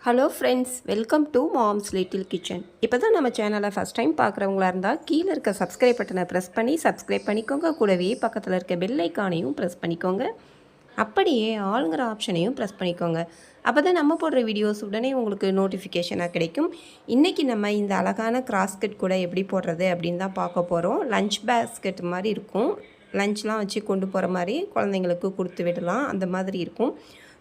Hello friends, welcome to moms little kitchen. இப்போ தான் நம்ம சேனலை ஃபஸ்ட் டைம் பார்க்குறவங்களா இருந்தால் கீழே இருக்க சப்ஸ்கிரைப் பட்டனை ப்ரெஸ் பண்ணி சப்ஸ்கிரைப் பண்ணிக்கோங்க. கூடவே பக்கத்தில் இருக்க பெல் ஐக்கானையும் ப்ரெஸ் பண்ணிக்கோங்க. அப்படியே ஆளுங்கிற ஆப்ஷனையும் ப்ரெஸ் பண்ணிக்கோங்க. அப்போ தான் நம்ம போடுற வீடியோஸ் உடனே உங்களுக்கு நோட்டிஃபிகேஷனாக கிடைக்கும். இன்றைக்கி நம்ம இந்த அழகான கிராஸ்கட் கூட எப்படி போடுறது அப்படின்னு தான் பார்க்க போகிறோம். லஞ்ச் பேஸ்கெட் மாதிரி இருக்கும். லஞ்ச்லாம் வச்சு கொண்டு போகிற மாதிரி குழந்தைங்களுக்கு கொடுத்து விடலாம். அந்த மாதிரி இருக்கும்.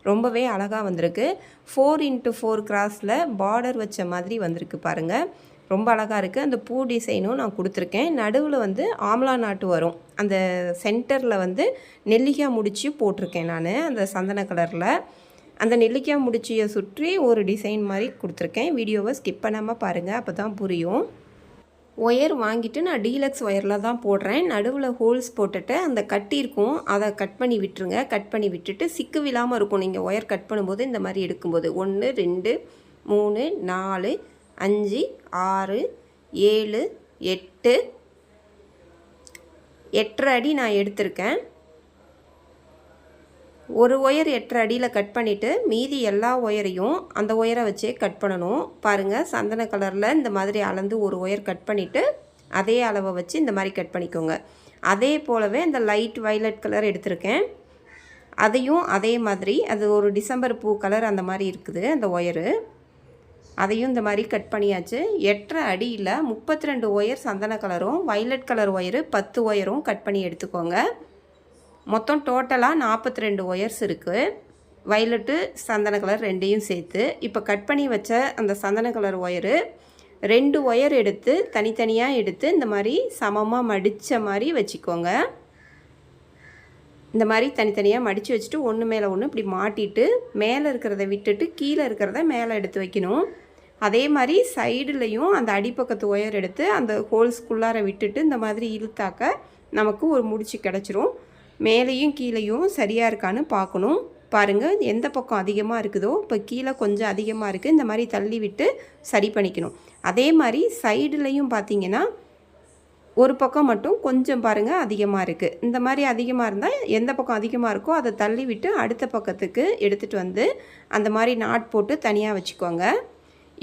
ரொம்பவே அழகாக வந்திருக்கு. 4x4 கிராஸில் பார்டர் வச்ச மாதிரி வந்திருக்கு பாருங்கள். ரொம்ப அழகாக இருக்குது. அந்த பூ டிசைனும் நான் கொடுத்துருக்கேன். நடுவில் வந்து ஆம்லா நாட்டு வரும். அந்த சென்டரில் வந்து நெல்லிக்காய் முடிச்சு போட்டிருக்கேன் நான், அந்த சந்தன கலரில். அந்த நெல்லிக்காய் முடிச்சியை சுற்றி ஒரு டிசைன் மாதிரி கொடுத்துருக்கேன். வீடியோவை ஸ்கிப் பண்ணாமல் பாருங்கள், அப்போ தான் புரியும். ஒயர் வாங்கிட்டு நான் டீலக்ஸ் ஒயரில் தான் போடுறேன். நடுவில் ஹோல்ஸ் போட்டுட்டு அந்த கட்டி இருக்கும், அதை கட் பண்ணி விட்டுருங்க. கட் பண்ணி விட்டுட்டு சிக்கு விழாமல் இருக்கும். நீங்கள் ஒயர் கட் பண்ணும்போது இந்த மாதிரி எடுக்கும்போது 1 2 3 4 5 6 7 8 8.5 அடி நான் எடுத்திருக்கேன். ஒரு ஒயர் 8.5 அடியில் கட் பண்ணிவிட்டு மீதி எல்லா ஒயரையும் அந்த ஒயரை வச்சே கட் பண்ணணும். பாருங்கள், சந்தன கலரில் இந்த மாதிரி அளந்து ஒரு ஒயர் கட் பண்ணிவிட்டு அதே அளவை வச்சு இந்த மாதிரி கட் பண்ணிக்கோங்க. அதே போலவே இந்த லைட் வயலட் கலர் எடுத்திருக்கேன். அதையும் அதே மாதிரி, அது ஒரு டிசம்பர் பூ கலர் அந்த மாதிரி இருக்குது அந்த ஒயரு. அதையும் இந்த மாதிரி கட் பண்ணியாச்சு. 8.5 அடியில் 32 ஒயர் சந்தன கலரும் வயலட் கலர் ஒயரு 10 ஒயரும் கட் பண்ணி எடுத்துக்கோங்க. மொத்தம் டோட்டலாக 42 ஒயர்ஸ் இருக்குது. வயலட்டு சந்தன கலர் ரெண்டையும் சேர்த்து. இப்போ கட் பண்ணி வச்ச அந்த சந்தன கலர் ஒயரு 2 ஒயர் எடுத்து தனித்தனியாக எடுத்து இந்த மாதிரி சமமாக மடித்த மாதிரி வச்சுக்கோங்க. இந்த மாதிரி தனித்தனியாக மடித்து வச்சுட்டு ஒன்று மேலே ஒன்று இப்படி மாட்டிட்டு மேலே இருக்கிறத விட்டுட்டு கீழே இருக்கிறத மேலே எடுத்து வைக்கணும். அதே மாதிரி சைடுலேயும் அந்த அடிப்பக்கத்து ஒயர் எடுத்து அந்த ஹோல்ஸ்குள்ளார விட்டுட்டு இந்த மாதிரி இழுத்தாக்க நமக்கு ஒரு முடிச்சு கிடச்சிரும். மேலேயும் கீழேயும் சரியாக இருக்கான்னு பார்க்கணும். பாருங்கள், எந்த பக்கம் அதிகமாக இருக்குதோ இப்போ கீழே கொஞ்சம் அதிகமாக இருக்குது, இந்த மாதிரி தள்ளி விட்டு சரி பண்ணிக்கணும். அதே மாதிரி சைடுலேயும் பார்த்தீங்கன்னா ஒரு பக்கம் மட்டும் கொஞ்சம் பாருங்கள் அதிகமாக இருக்குது. இந்த மாதிரி அதிகமாக இருந்தால் எந்த பக்கம் அதிகமாக இருக்கோ அதை தள்ளி விட்டு அடுத்த பக்கத்துக்கு எடுத்துகிட்டு வந்து அந்த மாதிரி நாட் போட்டு தனியாக வச்சுக்கோங்க.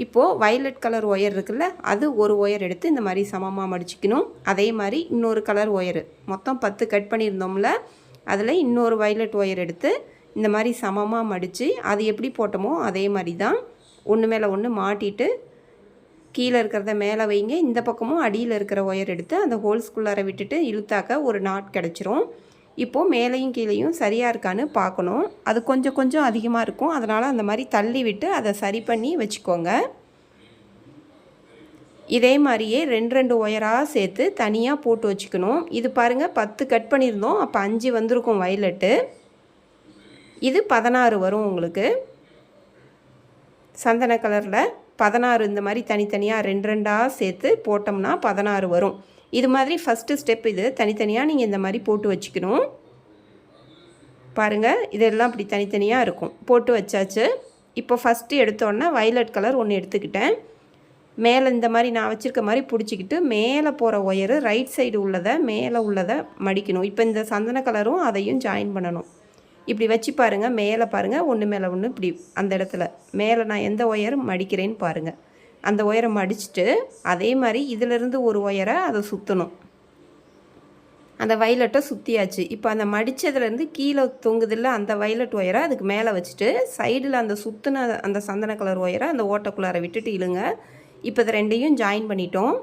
இப்போது வயலட் கலர் ஒயர் இருக்குல்ல, அது ஒரு ஒயர் எடுத்து இந்த மாதிரி சமமாக மடிச்சிக்கணும். அதே மாதிரி இன்னொரு கலர் ஒயரு மொத்தம் 10 கட் பண்ணியிருந்தோம்ல, அதில் இன்னொரு வயலட் ஒயர் எடுத்து இந்த மாதிரி சமமாக மடித்து அது எப்படி போட்டோமோ அதே மாதிரி தான் ஒன்று மேலே ஒன்று மாட்டிட்டு கீழே இருக்கிறத மேலே வைங்க. இந்த பக்கமும் அடியில் இருக்கிற ஒயர் எடுத்து அந்த ஹோல்ஸ்குள்ளார விட்டுட்டு இழுத்தாக்க ஒரு நாட் கிடச்சிரும். இப்போது மேலேயும் கீழேயும் சரியாக இருக்கான்னு பார்க்கணும். அது கொஞ்சம் கொஞ்சம் அதிகமாக இருக்கும், அதனால் அந்த மாதிரி தள்ளி விட்டு அதை சரி பண்ணி வச்சுக்கோங்க. இதே மாதிரியே 2 ஒயராக சேர்த்து தனியாக போட்டு வச்சுக்கணும். இது பாருங்கள், 10 கட் பண்ணியிருந்தோம், அப்போ 5 வந்திருக்கும் வயலட்டு. இது 16 வரும் உங்களுக்கு. சந்தன கலரில் 16 இந்த மாதிரி தனித்தனியாக 2 சேர்த்து போட்டோம்னா 16 வரும். இது மாதிரி ஃபஸ்ட்டு ஸ்டெப். இது தனித்தனியாக நீங்கள் இந்த மாதிரி போட்டு வச்சுக்கணும். பாருங்கள், இதெல்லாம் அப்படி தனித்தனியாக இருக்கும். போட்டு வச்சாச்சு. இப்போ ஃபஸ்ட்டு எடுத்தோடனே வயலட் கலர் ஒன்று எடுத்துக்கிட்டேன். மேலே இந்த மாதிரி நான் வச்சுருக்க மாதிரி பிடிச்சிக்கிட்டு மேலே போகிற ஒயரு ரைட் சைடு உள்ளதை மேலே உள்ளதை மடிக்கணும். இப்போ இந்த சந்தன கலரும் அதையும் ஜாயின் பண்ணணும். இப்படி வச்சு பாருங்கள், மேலே பாருங்கள், ஒன்று மேலே ஒன்று இப்படி அந்த இடத்துல மேலே நான் எந்த ஒயர் மடிக்கிறேன்னு பாருங்கள். அந்த ஒயரை மடிச்சுட்டு அதே மாதிரி இதிலிருந்து ஒரு ஒயரை அதை சுற்றணும். அந்த வயலட்டை சுற்றியாச்சு. இப்போ அந்த மடித்ததுலேருந்து கீழே தொங்குதில்ல அந்த வயலட் ஒயரை அதுக்கு மேலே வச்சுட்டு சைடில் அந்த சுற்றின அந்த சந்தன கலர் ஒயரை அந்த ஓட்டைக்குள்ளார விட்டுட்டு இழுங்க. இப்போ இது ரெண்டையும் ஜாயின் பண்ணிட்டோம்.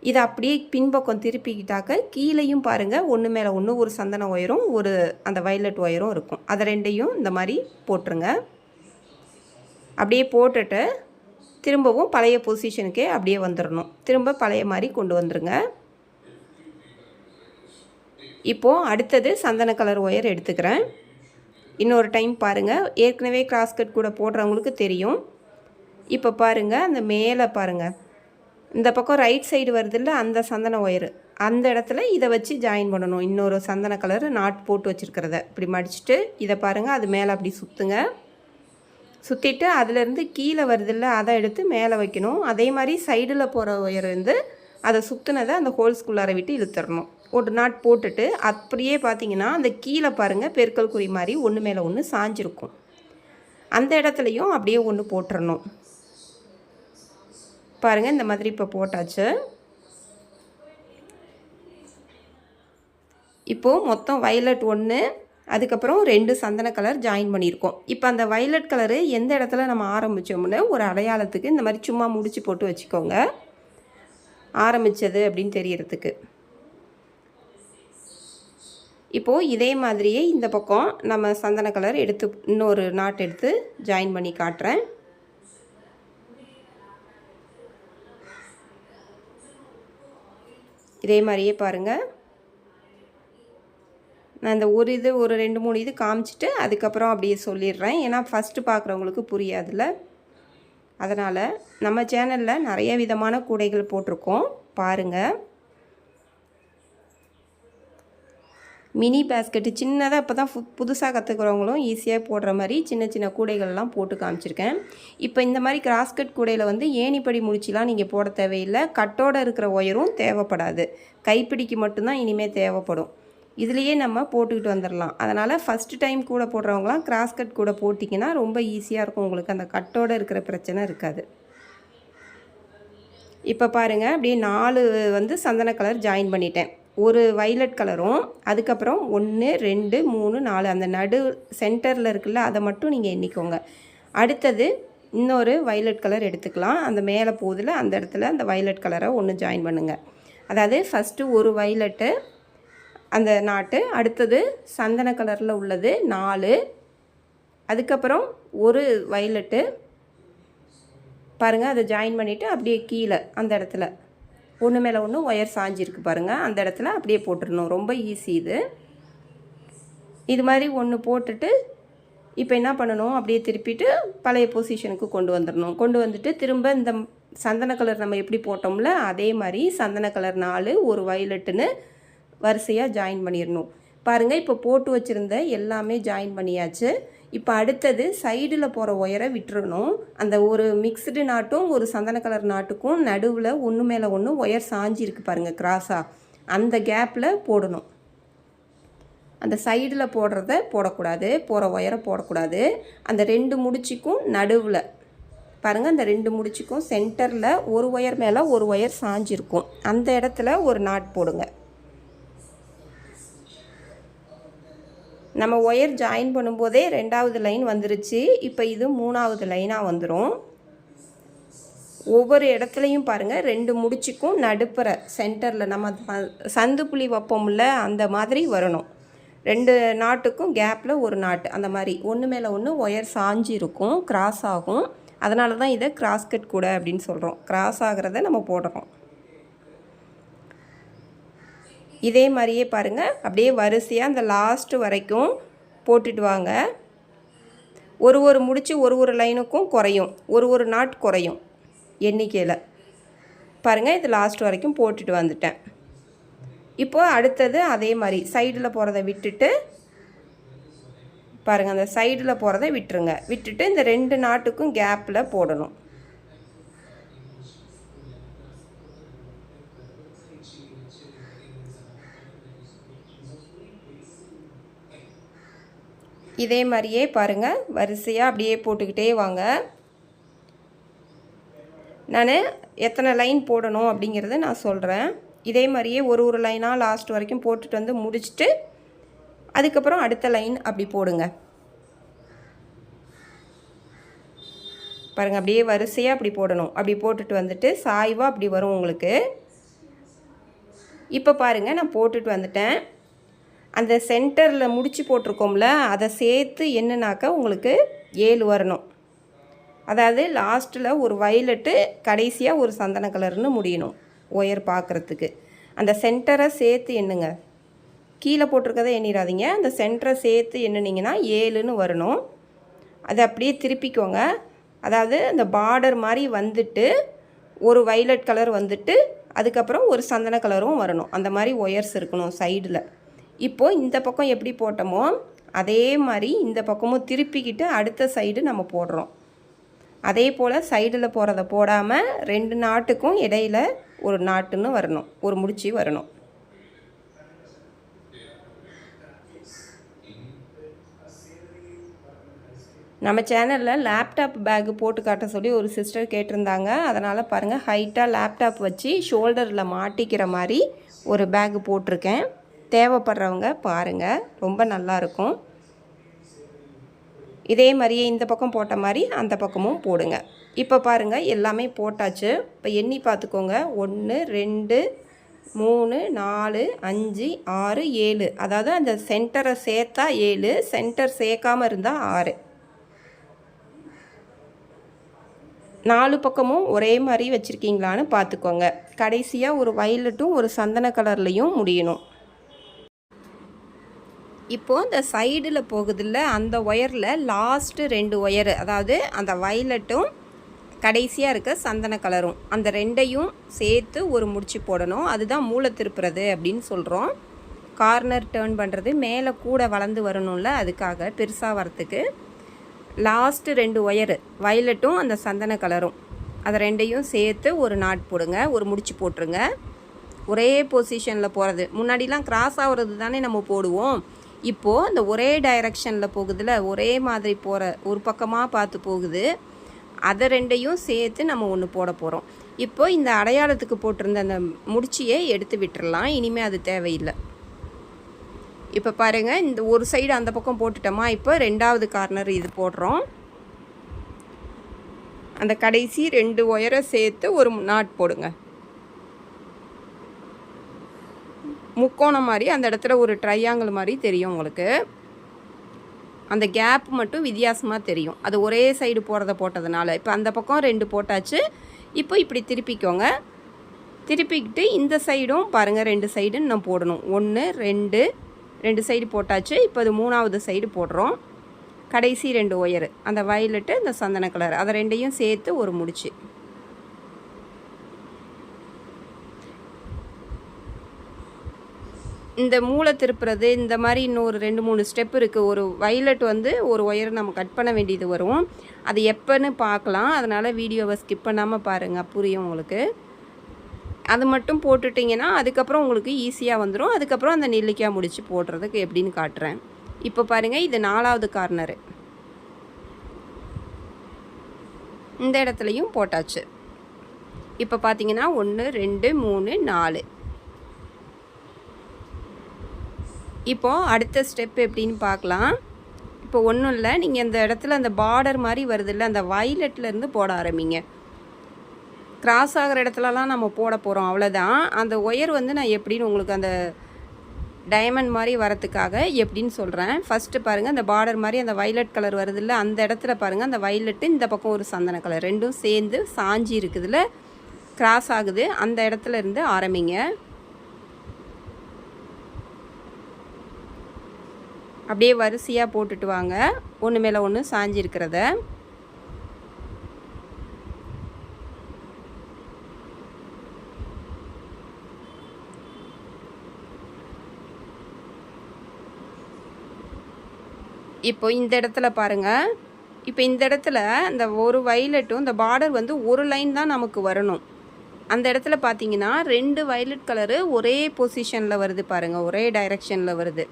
இதை அப்படியே பின்பக்கம் திருப்பிக்கிட்டாக்க கீழேயும் பாருங்கள், ஒன்று மேலே ஒன்று ஒரு சந்தன ஒயரும் ஒரு அந்த வயலட் ஒயரும் இருக்கும். அதை ரெண்டையும் இந்த மாதிரி போட்டுருங்க. அப்படியே போட்டுட்டு திரும்பவும் பழைய பொசிஷனுக்கே அப்படியே வந்துடணும். திரும்ப பழைய மாதிரி கொண்டு வந்துடுங்க. இப்போது அடுத்தது சந்தன கலர் ஒயர் எடுத்துக்கிறேன். இன்னொரு டைம் பாருங்கள், ஏற்கனவே கிராஸ்கட் கூட போடுறவங்களுக்கு தெரியும். இப்போ பாருங்கள், அந்த மேலே பாருங்கள், இந்த பக்கம் ரைட் சைடு வருதில்ல அந்த சந்தன ஒயரு, அந்த இடத்துல இதை வச்சு ஜாயின் பண்ணணும். இன்னொரு சந்தன கலர் நாட் போட்டு வச்சுருக்கிறத இப்படி மடிச்சுட்டு இதை பாருங்கள், அது மேலே அப்படி சுற்றுங்க. சுற்றிட்டு அதிலேருந்து கீழே வருதில்ல அதை எடுத்து மேலே வைக்கணும். அதே மாதிரி சைடில் போகிற ஒயர் வந்து அதை சுற்றினதை அந்த ஹோல்ஸ்குள்ளார விட்டு இழுத்துடணும். ஒரு நாட் போட்டுட்டு அப்படியே பார்த்தீங்கன்னா அந்த கீழே பாருங்கள் பெருக்கல் குறி மாதிரி ஒன்று மேலே ஒன்று சாஞ்சிருக்கும். அந்த இடத்துலையும் அப்படியே ஒன்று போட்டுறணும். பாருங்கள், இந்த மாதிரி இப்போ போட்டாச்சு. இப்போது மொத்தம் வயலட் 1, அதுக்கப்புறம் 2 சந்தன கலர் ஜாயின் பண்ணியிருக்கோம். இப்போ அந்த வயலட் கலரு எந்த இடத்துல நம்ம ஆரம்பித்தோம்னு ஒரு அடையாளத்துக்கு இந்த மாதிரி சும்மா முடிச்சு போட்டு வச்சுக்கோங்க, ஆரம்பித்தது அப்படின்னு தெரியறதுக்கு. இப்போது இதே மாதிரியே இந்த பக்கம் நம்ம சந்தன கலர் எடுத்து இன்னொரு நாட் எடுத்து ஜாயின் பண்ணி காட்டுறேன். இதே மாதிரியே பாருங்கள். நான் இந்த ஒரு 2 3 இது காமிச்சிட்டு அதுக்கப்புறம் அப்படியே சொல்லிடுறேன். ஏன்னா ஃபஸ்ட்டு பார்க்குறவங்களுக்கு புரியாதுல்ல. அதனால் நம்ம சேனலில் நிறைய விதமான கூடைகள் போட்டிருக்கோம், பாருங்கள். மினி பேஸ்கெட்டு சின்னதாக இப்போ தான் புதுசாக கற்றுக்கிறவங்களும் ஈஸியாக போடுற மாதிரி சின்ன சின்ன கூடைகள்லாம் போட்டு காமிச்சிருக்கேன். இப்போ இந்த மாதிரி கிராஸ்கட் கூடையில் வந்து ஏணிப்படி முடிச்சுலாம் நீங்கள் போட தேவையில்லை. கட்டோடு இருக்கிற ஒயரும் தேவைப்படாது, கைப்பிடிக்கு மட்டும்தான் இனிமேல் தேவைப்படும். இதுலேயே நம்ம போட்டுக்கிட்டு வந்துடலாம். அதனால் ஃபஸ்ட்டு டைம் கூட போடுறவங்களாம் கிராஸ்கட் கூட போட்டிங்கன்னா ரொம்ப ஈஸியாக இருக்கும், உங்களுக்கு அந்த கட்டோடு இருக்கிற பிரச்சனை இருக்காது. இப்போ பாருங்கள், அப்படியே 4 வந்து சந்தன கலர் ஜாயின் பண்ணிட்டேன். ஒரு வைலட் கலரும், அதுக்கப்புறம் 1 2 3 4 அந்த நடு சென்டரில் இருக்குல்ல அதை மட்டும் நீங்கள் எண்ணிக்கோங்க. அடுத்தது இன்னொரு வைலட் கலர் எடுத்துக்கலாம். அந்த மேலே போதில் அந்த இடத்துல அந்த வைலட் கலரை ஒன்று ஜாயின் பண்ணுங்கள். அதாவது ஃபஸ்ட்டு ஒரு வைலட்டு அந்த நாட்டு, அடுத்தது சந்தன கலரில் உள்ளது 4, அதுக்கப்புறம் ஒரு வைலட்டு பாருங்கள், அதை ஜாயின் பண்ணிவிட்டு அப்படியே கீழே அந்த இடத்துல ஒன்று மேலே ஒன்று ஒயர் சாஞ்சிருக்கு பாருங்கள், அந்த இடத்துல அப்படியே போட்டுடணும். ரொம்ப ஈஸி இது மாதிரி ஒன்று போட்டுட்டு இப்போ என்ன பண்ணணும், அப்படியே திருப்பிட்டு பழைய பொசிஷனுக்கு கொண்டு வந்துடணும். கொண்டு வந்துட்டு திரும்ப இந்த சந்தன கலர் நம்ம எப்படி போட்டோம்ல அதே மாதிரி சந்தன கலர் 4 ஒரு வயலட்டுன்னு வரிசையாக ஜாயின் பண்ணிடணும். பாருங்கள், இப்போ போட்டு வச்சுருந்த எல்லாமே ஜாயின் பண்ணியாச்சு. இப்போ அடுத்தது சைடில் போகிற ஒயரை விட்டுறணும். அந்த ஒரு மிக்ஸ்டு நாட்டும் ஒரு சந்தன கலர் நாட்டுக்கும் நடுவில் ஒன்று மேலே ஒன்று ஒயர் சாஞ்சிருக்கு பாருங்கள் கிராஸாக, அந்த கேப்பில் போடணும். அந்த சைடில் போடுறத போடக்கூடாது, போகிற ஒயரை போடக்கூடாது. அந்த 2 முடிச்சுக்கும் நடுவில் பாருங்கள், அந்த 2 முடிச்சுக்கும் சென்டரில் ஒரு ஒயர் மேலே ஒரு ஒயர் சாஞ்சிருக்கும், அந்த இடத்துல ஒரு நாட் போடுங்க. நம்ம ஒயர் ஜாயின் பண்ணும்போதே 2வது லைன் வந்துருச்சு. இப்போ இது 3வது லைனாக வந்துடும். ஒவ்வொரு இடத்துலையும் பாருங்கள் 2 முடிச்சுக்கும் நடுப்புற சென்டரில் நம்ம சந்து புள்ளி வைப்போம்ல அந்த மாதிரி வரணும். 2 நாட்டுக்கும் கேப்பில் ஒரு நாட்டு, அந்த மாதிரி ஒன்று மேலே ஒன்று ஒயர் சாஞ்சி இருக்கும், கிராஸ் ஆகும். அதனால தான் இதை கிராஸ்கட் கூட அப்படின்னு சொல்கிறோம். கிராஸ் ஆகிறத நம்ம போடுறோம். இதே மாதிரியே பாருங்கள், அப்படியே வரிசையாக அந்த லாஸ்ட்டு வரைக்கும் போட்டுட்டு வாங்க. ஒரு முடிச்சு ஒரு லைனுக்கும் குறையும், ஒரு நாட் குறையும் எண்ணிக்கையில். பாருங்கள், இது லாஸ்ட் வரைக்கும் போட்டுட்டு வந்துட்டேன். இப்போது அடுத்தது அதே மாதிரி சைடில் போகிறத விட்டுட்டு பாருங்கள், அந்த சைடில் போகிறத விட்டுட்டு இந்த 2 நாட்டுக்கும் கேப்பில் போடணும். இதே மாதிரியே பாருங்கள், வரிசையாக அப்படியே போட்டுக்கிட்டே வாங்க. நான் எத்தனை லைன் போடணும் அப்படிங்கிறத நான் சொல்கிறேன். இதே மாதிரியே ஒரு லைனாக லாஸ்ட் வரைக்கும் போட்டுட்டு வந்து முடிச்சுட்டு அதுக்கப்புறம் அடுத்த லைன் அப்படி போடுங்க. பாருங்கள், அப்படியே வரிசையாக அப்படி போடணும். அப்படி போட்டுட்டு வந்துட்டு சாய்வாக அப்படி வரும் உங்களுக்கு. இப்போ பாருங்கள், நான் போட்டுட்டு வந்துட்டேன். அந்த சென்டரில் முடிச்சு போட்டிருக்கோம்ல அதை சேர்த்து என்னன்னாக்கா உங்களுக்கு 7 வரணும். அதாவது லாஸ்ட்டில் ஒரு வயலட்டு, கடைசியாக ஒரு சந்தன கலர்னு முடியணும் ஒயர் பார்க்குறதுக்கு. அந்த சென்டரை சேர்த்து எண்ணுங்க, கீழே போட்டிருக்கதை எண்ணிடாதீங்க. அந்த சென்டரை சேர்த்து எண்ணினீங்கன்னா 7ன்னு வரணும். அதை அப்படியே திருப்பிக்கோங்க. அதாவது அந்த பார்டர் மாதிரி வந்துட்டு ஒரு வயலட் கலர் வந்துட்டு அதுக்கப்புறம் ஒரு சந்தன கலரும் வரணும். அந்த மாதிரி ஒயர்ஸ் இருக்கணும் சைடில். இப்போது இந்த பக்கம் எப்படி போட்டோமோ அதே மாதிரி இந்த பக்கமும் திருப்பிக்கிட்டு அடுத்த சைடு நம்ம போடுறோம். அதே போல் சைடில் போகிறத போடாமல் 2 நாட்டுக்கும் இடையில் ஒரு நாட்டுன்னு வரணும், ஒரு முடிச்சு வரணும். நம்ம சேனலில் லேப்டாப் பேக்கு போட்டு காட்ட சொல்லி ஒரு சிஸ்டர் கேட்டிருந்தாங்க. அதனால் பாருங்கள், ஹைட்டாக லேப்டாப் வச்சு ஷோல்டரில் மாட்டிக்கிற மாதிரி ஒரு பேக்கு போட்டிருக்கேன். தேவைப்படுறவங்க பாருங்கள், ரொம்ப நல்லாயிருக்கும். இதே மாதிரியே இந்த பக்கம் போட்ட மாதிரி அந்த பக்கமும் போடுங்க. இப்போ பாருங்கள், எல்லாமே போட்டாச்சு. இப்போ எண்ணி பார்த்துக்கோங்க. 1 2 3 4 5 6 7. அதாவது அந்த சென்டரை சேர்த்தா 7, சென்டர் சேர்க்காமல் இருந்தால் 6. 4 பக்கமும் ஒரே மாதிரி வச்சுருக்கீங்களான்னு பார்த்துக்கோங்க. கடைசியாக ஒரு வயலட்டும் ஒரு சந்தன கலர்லேயும் முடியணும். இப்போது இந்த சைடில் போகுதில்ல, அந்த ஒயரில் லாஸ்ட்டு 2 ஒயரு, அதாவது அந்த வயலட்டும் கடைசியாக இருக்க சந்தன கலரும், அந்த ரெண்டையும் சேர்த்து ஒரு முடிச்சு போடணும். அதுதான் மூளை திருப்புறது அப்படின்னு சொல்கிறோம். கார்னர் டேர்ன் பண்ணுறது, மேலே கூட வளர்ந்து வரணும்ல, அதுக்காக பெருசாக வரத்துக்கு லாஸ்ட்டு 2 ஒயரு வயலட்டும் அந்த சந்தன கலரும், அதை ரெண்டையும் சேர்த்து ஒரு நாட் போடுங்க, ஒரு முடிச்சு போட்டுருங்க. ஒரே பொசிஷனில் போகிறது. முன்னாடிலாம் கிராஸ் ஆகிறது தானே நம்ம போடுவோம். இப்போது இந்த ஒரே டைரெக்ஷனில் போகுதுல, ஒரே மாதிரி போகிற ஒரு பக்கமாக பார்த்து போகுது, அதை ரெண்டையும் சேர்த்து நம்ம ஒன்று போட போகிறோம். இப்போது இந்த அடையாளத்துக்கு போட்டிருந்த அந்த முடிச்சியை எடுத்து விட்டுறலாம். இனிமேல் அது தேவையில்லை. இப்போ பாருங்கள், இந்த ஒரு சைடு அந்த பக்கம் போட்டுட்டோமா. இப்போ 2வது கார்னர் இது போடுறோம். அந்த கடைசி 2 ஒயரை சேர்த்து ஒரு நாட் போடுங்க. முக்கோணம் மாதிரி அந்த இடத்துல ஒரு ட்ரையாங்கிள் மாதிரி தெரியும் உங்களுக்கு. அந்த கேப் மட்டும் வித்தியாசமாக தெரியும். அது ஒரே சைடு போட்டதுனால. இப்போ அந்த பக்கம் 2 போட்டாச்சு. இப்போ இப்படி திருப்பிக்கோங்க. திருப்பிக்கிட்டு இந்த சைடும் பாருங்கள், 2 சைடு நம்ம போடணும். 1 2 சைடு போட்டாச்சு. இப்போ அது 3வது சைடு போடுறோம். கடைசி 2 ஒயரு, அந்த வயலட்டு இந்த சந்தன கலர், அதை ரெண்டையும் சேர்த்து ஒரு முடிச்சு. இந்த மூளை திருப்புறது இந்த மாதிரி இன்னொரு 2-3 ஸ்டெப் இருக்குது. ஒரு வயலட் வந்து ஒரு ஒயர் நம்ம கட் பண்ண வேண்டியது வரும். அது எப்போன்னு பார்க்கலாம். அதனால் வீடியோவை ஸ்கிப் பண்ணாமல் பாருங்கள், புரியும் உங்களுக்கு. அது மட்டும் போட்டுட்டிங்கன்னா அதுக்கப்புறம் உங்களுக்கு ஈஸியாக வந்துடும். அதுக்கப்புறம் அந்த நெல்லிக்காய் முடிச்சு போடுறதுக்கு எப்படின்னு காட்டுறேன். இப்போ பாருங்கள், இது 4வது கார்னரு. இந்த இடத்துலையும் போட்டாச்சு. இப்போ பார்த்தீங்கன்னா 1 2 3 4. இப்போது அடுத்த ஸ்டெப் எப்படின்னு பார்க்கலாம். இப்போ ஒன்றும் இல்லை, நீங்கள் இந்த இடத்துல அந்த பார்டர் மாதிரி வருதில்ல, அந்த வயலட்லேருந்து போட ஆரம்பிங்க. கிராஸ் ஆகிற இடத்துலலாம் நம்ம போட போகிறோம், அவ்வளோதான். அந்த ஒயர் வந்து நான் எப்படின்னு உங்களுக்கு அந்த டைமண்ட் மாதிரி வரத்துக்காக எப்படின்னு சொல்கிறேன். ஃபஸ்ட்டு பாருங்கள், அந்த பார்டர் மாதிரி அந்த வயலட் கலர் வருதில்ல, அந்த இடத்துல பாருங்கள், அந்த வயலட்டு இந்த பக்கம் ஒரு சந்தன கலர், ரெண்டும் சேர்ந்து சாஞ்சி இருக்குதுல்ல, கிராஸ் ஆகுது, அந்த இடத்துல இருந்து ஆரம்பிங்க. அப்படியே வரிசையாக போட்டுட்டு வாங்க, ஒன்று மேலே ஒன்று சாஞ்சிருக்கிறத. இப்போ இந்த இடத்துல பாருங்கள், இப்போ இந்த இடத்துல இந்த ஒரு வயலட்டும் இந்த பார்டர் வந்து ஒரு லைன் தான் நமக்கு வரணும். அந்த இடத்துல பார்த்தீங்கன்னா 2 வயலட் கலரு ஒரே பொசிஷனில் வருது பாருங்கள், ஒரே டைரெக்ஷனில் வருது.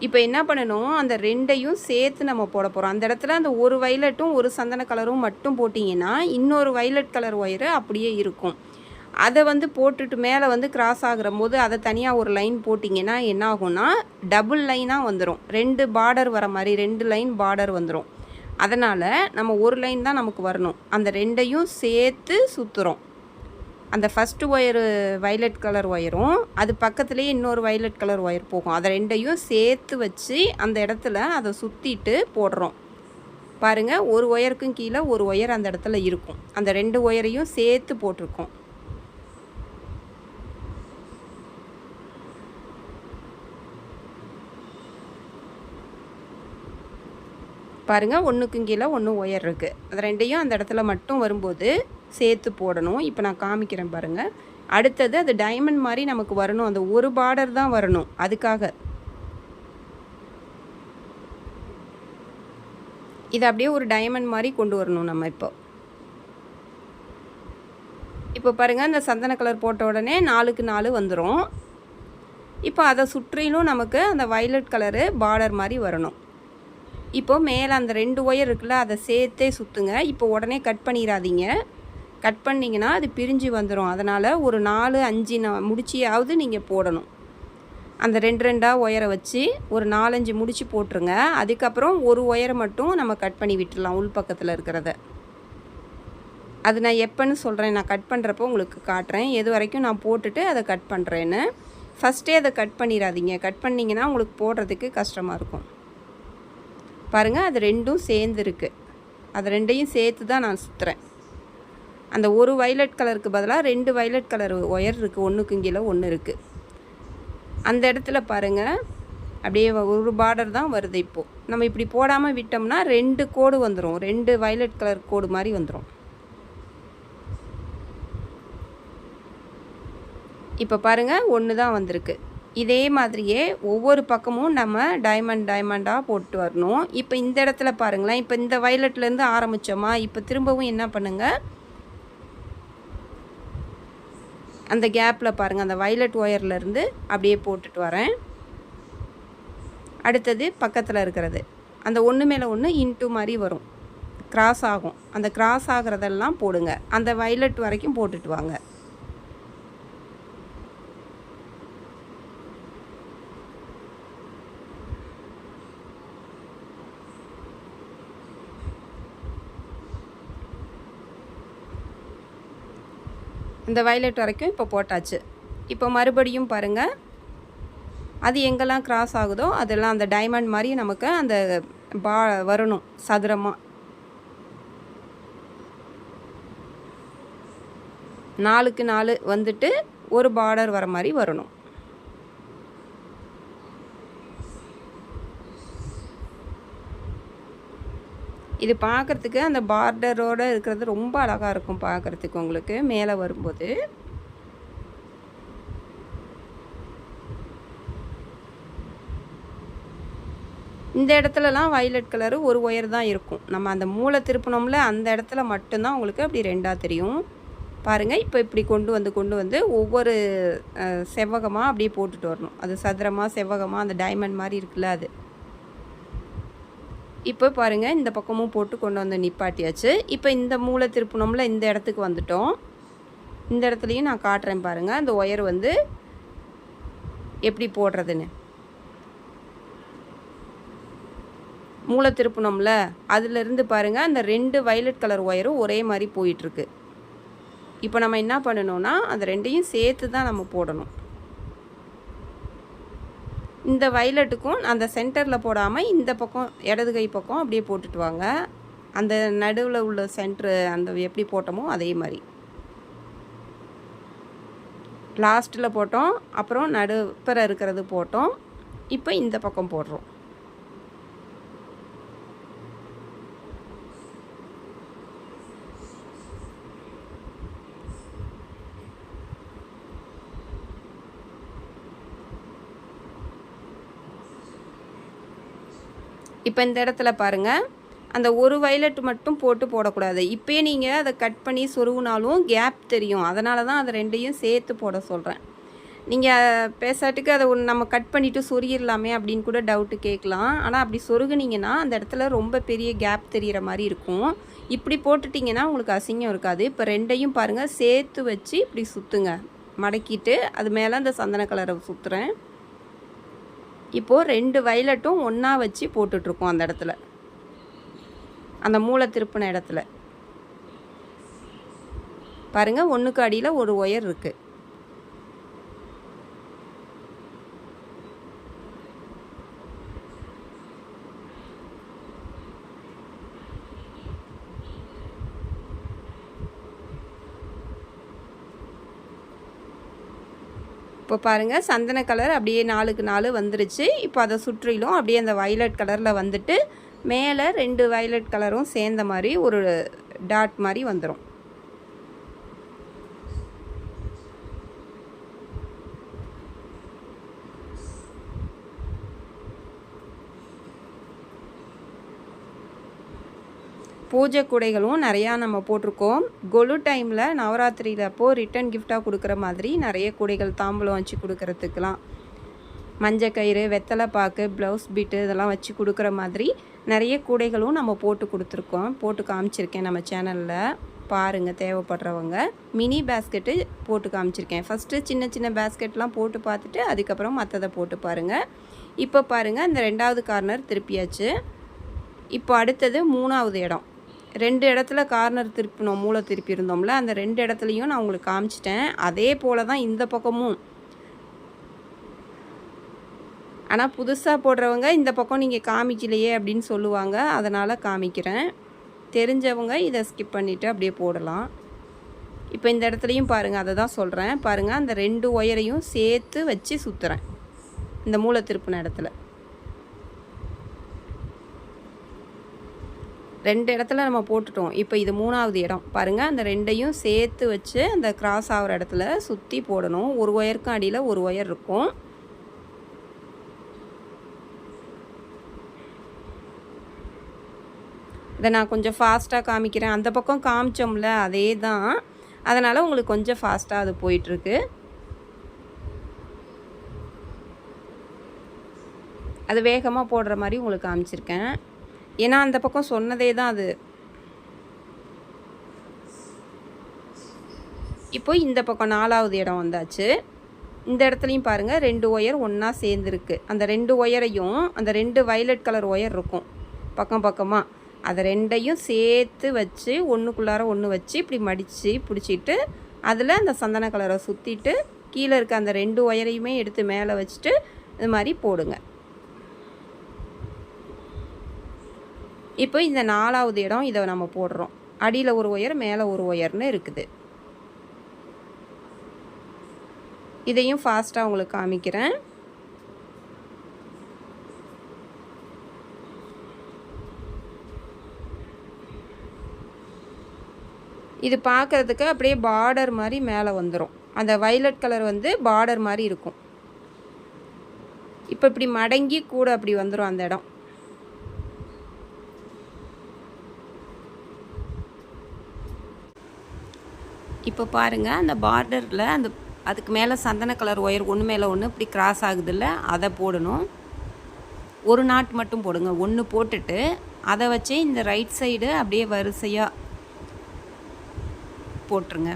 இப்போ என்ன பண்ணணும், அந்த 2ஐயும் சேர்த்து நம்ம போட போகிறோம். அந்த இடத்துல அந்த ஒரு வயலட்டும் ஒரு சந்தன கலரும் மட்டும் போட்டிங்கன்னா இன்னொரு வயலட் கலர் ஒயரு அப்படியே இருக்கும். அதை வந்து போட்டுட்டு மேலே வந்து கிராஸ் ஆகிற போது அதை தனியாக ஒரு லைன் போட்டிங்கன்னா என்ன ஆகும்னா டபுள் லைனாக வந்துடும். 2 பார்டர் வர மாதிரி 2 லைன் பார்டர் வந்துடும். அதனால் நம்ம ஒரு லைன் தான் நமக்கு வரணும். அந்த 2ஐயும் சேர்த்து சுற்றுறோம். அந்த ஃபஸ்ட்டு ஒயரு வயலட் கலர் ஒயரும் அது பக்கத்துலேயே இன்னொரு வயலட் கலர் ஒயர் போகும். அதை 2ஐயும் சேர்த்து வச்சு அந்த இடத்துல அதை சுற்றிட்டு போடுறோம். பாருங்கள், ஒரு ஒயருக்கும் கீழே ஒரு ஒயர் அந்த இடத்துல இருக்கும். அந்த 2 ஒயரையும் சேர்த்து போட்டிருக்கோம். பாருங்கள், ஒன்றுக்கும் கீழே ஒன்று ஒயர் இருக்குது. அது 2ஐயும் அந்த இடத்துல மட்டும் வரும்போது சேர்த்து போடணும். இப்போ நான் காமிக்கிறேன் பாருங்கள். அடுத்தது அது டைமண்ட் மாதிரி நமக்கு வரணும். அந்த ஒரு பார்டர் தான் வரணும். அதுக்காக இதை அப்படியே ஒரு டைமண்ட் மாதிரி கொண்டு வரணும் நம்ம. இப்போ பாருங்கள், அந்த சந்தன கலர் போட்ட உடனே 4க்கு 4 வந்துடும். இப்போ அதை சுற்றிலும் நமக்கு அந்த வயலட் கலரு பார்டர் மாதிரி வரணும். இப்போ மேலே அந்த 2 ஒயர் இருக்குல்ல, அதை சேர்த்தே சுற்றுங்க. இப்போ உடனே கட் பண்ணிடாதீங்க. கட் பண்ணிங்கன்னா அது பிரிஞ்சு வந்துடும். அதனால் ஒரு 4, 5 முடிச்சியாவது நீங்கள் போடணும். அந்த 2 ஒயரை வச்சு ஒரு 4, 5 முடிச்சு போட்டுருங்க. அதுக்கப்புறம் ஒரு ஒயரை மட்டும் நம்ம கட் பண்ணி விட்டுடலாம் உள் பக்கத்தில் இருக்கிறத. அது நான் எப்போன்னு சொல்கிறேன், நான் கட் பண்ணுறப்போ உங்களுக்கு காட்டுறேன். எது வரைக்கும் நான் போட்டுட்டு அதை கட் பண்ணுறேன்னு. ஃபஸ்ட்டே அதை கட் பண்ணிடாதீங்க. கட் பண்ணிங்கன்னா உங்களுக்கு போடுறதுக்கு கஷ்டமாக இருக்கும். பாருங்கள், அது 2ம் சேர்ந்துருக்கு. அது 2ஐயும் சேர்த்து தான் நான் சுற்றுறேன். அந்த ஒரு வயலட் கலருக்கு பதிலாக 2 வயலட் கலர் ஒயர் இருக்குது. ஒன்றுக்கு கீழே ஒன்று இருக்குது. அந்த இடத்துல பாருங்கள், அப்படியே ஒரு பார்டர் தான் வருது. இப்போது நம்ம இப்படி போடாமல் விட்டோம்னா 2 கோடு வந்துடும். 2 வயலட் கலர் கோடு மாதிரி வந்துடும். இப்போ பாருங்கள், ஒன்று தான் வந்திருக்கு. இதே மாதிரியே ஒவ்வொரு பக்கமும் நம்ம டைமண்டாக போட்டு வரணும். இப்போ இந்த இடத்துல பாருங்களேன், இப்போ இந்த வயலட்லேருந்து ஆரம்பித்தோமா, இப்போ திரும்பவும் என்ன பண்ணுங்கள், அந்த கேப்பில் பாருங்கள், அந்த வயலட் ஒயர்லேருந்து அப்படியே போட்டுட்டு வரேன். அடுத்தது பக்கத்தில் இருக்கிறது அந்த ஒன்று மேலே ஒன்று இன்ட்டு மாதிரி வரும், கிராஸ் ஆகும். அந்த கிராஸ் ஆகிறதெல்லாம் போடுங்க. அந்த வயலட் வரைக்கும் போட்டுட்டு வாங்க. இந்த வயலட் வரைக்கும் இப்போ போட்டாச்சு. இப்போ மறுபடியும் பாருங்கள், அது எங்கெல்லாம் கிராஸ் ஆகுதோ அதெல்லாம் அந்த டைமண்ட் மாதிரி நமக்கு அந்த வரணும் சதுரமாக. 4க்கு 4 வந்துட்டு ஒரு பார்டர் வர மாதிரி வரணும். இது பார்க்குறதுக்கு அந்த பார்டரோடு இருக்கிறது ரொம்ப அழகாக இருக்கும் பார்க்குறதுக்கு உங்களுக்கு மேலே வரும்போது. இந்த இடத்துலலாம் வயலட் கலரு ஒரு ஒயர் தான் இருக்கும். நம்ம அந்த மூளை திருப்பினோம்ல, அந்த இடத்துல மட்டும்தான் உங்களுக்கு அப்படி 2ஆக தெரியும். பாருங்கள், இப்போ இப்படி கொண்டு வந்து ஒவ்வொரு செவ்வகமாக அப்படியே போட்டுட்டு வரணும். அது சதுரமாக செவ்வகமாக அந்த டைமண்ட் மாதிரி இருக்குல்ல அது. இப்போ பாருங்கள், இந்த பக்கமும் போட்டு கொண்டு வந்து நிப்பாட்டியாச்சு. இப்போ இந்த மூளை திருப்பினோம்ல, இந்த இடத்துக்கு வந்துட்டோம். இந்த இடத்துலையும் நான் காட்டுறேன் பாருங்கள், அந்த ஒயர் வந்து எப்படி போடுறதுன்னு. மூளை திருப்பினோம்ல, அதுலேருந்து பாருங்கள், அந்த 2 வயலட் கலர் ஒயரும் ஒரே மாதிரி போயிட்டுருக்கு. இப்போ நம்ம என்ன பண்ணணும்னா, அந்த 2ஐயும் சேர்த்து தான் நம்ம போடணும். இந்த வயலட்டுக்கும் அந்த சென்டரில் போடாமல் இந்த பக்கம் இடது கை பக்கம் அப்படியே போட்டுட்டு வாங்க. அந்த நடுவில் உள்ள சென்ட்ரு அந்த எப்படி போட்டோமோ அதே மாதிரி. லாஸ்ட்டில் போட்டோம், அப்புறம் நடுப்புற இருக்கிறது போட்டோம். இப்போ இந்த பக்கம் போடுறோம். இப்போ இந்த இடத்துல பாருங்கள், அந்த ஒரு வயலட் மட்டும் போட்டு போடக்கூடாது. இப்போயே நீங்கள் அதை கட் பண்ணி சொருவினாலும் கேப் தெரியும். அதனால தான் அதை 2ஐயும் சேர்த்து போட சொல்கிறேன். நீங்கள் பேசாட்டுக்கு அதை நம்ம கட் பண்ணிவிட்டு சொருகிடலாமே அப்படின்னு கூட டவுட்டு கேட்கலாம். ஆனால் அப்படி சொருகுனீங்கன்னா அந்த இடத்துல ரொம்ப பெரிய கேப் தெரிகிற மாதிரி இருக்கும். இப்படி போட்டுட்டிங்கன்னா உங்களுக்கு அசிங்கம் இருக்காது. இப்போ 2ஐயும் பாருங்கள் சேர்த்து வச்சு இப்படி சுற்றுங்க. மடக்கிட்டு அது மேலே அந்த சந்தன கலரை சுற்றுறேன். இப்போது 2 வயலட்டும் ஒன்றா வச்சு போட்டுட்ருக்கோம் அந்த இடத்துல, அந்த மூளை திருப்பின இடத்துல. பாருங்கள், ஒன்றுக்கு அடியில் ஒரு ஒயர் இருக்குது. இப்போ பாருங்கள், சந்தன கலர் அப்படியே 4க்கு 4 வந்துருச்சு. இப்போ அதை சுற்றிலும் அப்படியே அந்த வயலட் கலரில் வந்துட்டு மேலே 2 வயலட் கலரும் சேர்ந்த மாதிரி ஒரு டாட் மாதிரி வந்துடும். பூஜை கூடைகளும் நிறையா நம்ம போட்டிருக்கோம். கொலு டைமில் நவராத்திரியில் அப்போது ரிட்டன் கிஃப்டாக கொடுக்குற மாதிரி நிறைய கூடைகள் தாம்பூலம் வச்சு கொடுக்குறதுக்கெலாம், மஞ்சள் கயிறு, வெத்தலை பாக்கு, ப்ளவுஸ் பீட்டு இதெல்லாம் வச்சு கொடுக்குற மாதிரி நிறைய கூடைகளும் நம்ம போட்டு கொடுத்துருக்கோம், போட்டு காமிச்சிருக்கேன் நம்ம சேனலில் பாருங்கள். தேவைப்படுறவங்க மினி பேஸ்கெட்டு போட்டு காமிச்சிருக்கேன். ஃபஸ்ட்டு சின்ன சின்ன பேஸ்கெட்லாம் போட்டு பார்த்துட்டு அதுக்கப்புறம் மற்றதை போட்டு பாருங்கள். இப்போ பாருங்கள், இந்த 2வது கார்னர் திருப்பியாச்சு. இப்போ அடுத்தது 3வது இடம். 2 இடத்துல கார்னர் திருப்பினோம், மூளை திருப்பி இருந்தோம்ல, அந்த 2 இடத்துலையும் நான் உங்களுக்கு காமிச்சிட்டேன். அதே போல் தான் இந்த பக்கமும். ஆனால் புதுசாக போடுறவங்க இந்த பக்கம் நீங்கள் காமிக்கலையே அப்படின்னு சொல்லுவாங்க, அதனால் காமிக்கிறேன். தெரிஞ்சவங்க இதை ஸ்கிப் பண்ணிவிட்டு அப்படியே போடலாம். இப்போ இந்த இடத்துலையும் பாருங்கள், அதை தான் சொல்கிறேன். பாருங்கள், அந்த 2 ஒயரையும் சேர்த்து வச்சு சுற்றுறேன் இந்த மூளை திருப்பின இடத்துல. 2 இடத்துல நம்ம போட்டுட்டோம். இப்போ இது 3வது இடம். பாருங்கள், அந்த 2ஐயும் சேர்த்து வச்சு அந்த கிராஸ் ஆகிற இடத்துல சுற்றி போடணும். ஒரு ஒயருக்கும் அடியில் ஒரு ஒயர் இருக்கும். இதை நான் கொஞ்சம் ஃபாஸ்ட்டாக காமிக்கிறேன். அந்த பக்கம் காமிச்சோம்ல, அதே தான். அதனால் உங்களுக்கு கொஞ்சம் ஃபாஸ்ட்டாக அது போயிட்டுருக்கு. அது வேகமாக போடுற மாதிரி உங்களுக்கு காமிச்சிருக்கேன். ஏன்னா அந்த பக்கம் சொன்னதே தான் அது. இப்போ இந்த பக்கம் 4வது இடம் வந்தாச்சு. இந்த இடத்துலையும் பாருங்கள், 2 ஒயர் ஒன்றா சேர்ந்துருக்கு. அந்த 2 ஒயரையும், அந்த 2 வயலட் கலர் ஒயர் இருக்கும் பக்கம் பக்கமாக, அதை 2ஐயும் சேர்த்து வச்சு ஒன்றுக்குள்ளார ஒன்று வச்சு இப்படி மடித்து பிடிச்சிட்டு அதில் அந்த சந்தன கலரை சுற்றிட்டு கீழே இருக்க அந்த 2 ஒயரையுமே எடுத்து மேலே வச்சுட்டு இது மாதிரி போடுங்க. இப்போ இந்த 4வது இடம் இதை நம்ம போடுறோம். அடியில் ஒரு ஒயர், மேலே ஒரு ஒயர்னு இருக்குது. இதையும் ஃபாஸ்ட்டாக உங்களுக்கு காமிக்கிறேன். இது பார்க்குறதுக்கு அப்படியே பார்டர் மாதிரி மேலே வந்துடும். அந்த வயலட் கலர் வந்து பார்டர் மாதிரி இருக்கும். இப்போ இப்படி மடங்கி கூட அப்படி வந்துடும் அந்த இடம். இப்போ பாருங்கள், அந்த பார்டரில் அந்த அதுக்கு மேலே சந்தன கலர் ஒயர் ஒன்று மேலே ஒன்று இப்படி கிராஸ் ஆகுதுல்ல, அதை போடணும். ஒரு நாட் மட்டும் போடுங்க. ஒன்று போட்டுட்டு அதை வச்சு இந்த ரைட் சைடு அப்படியே வரிசையாக போட்டுருங்க.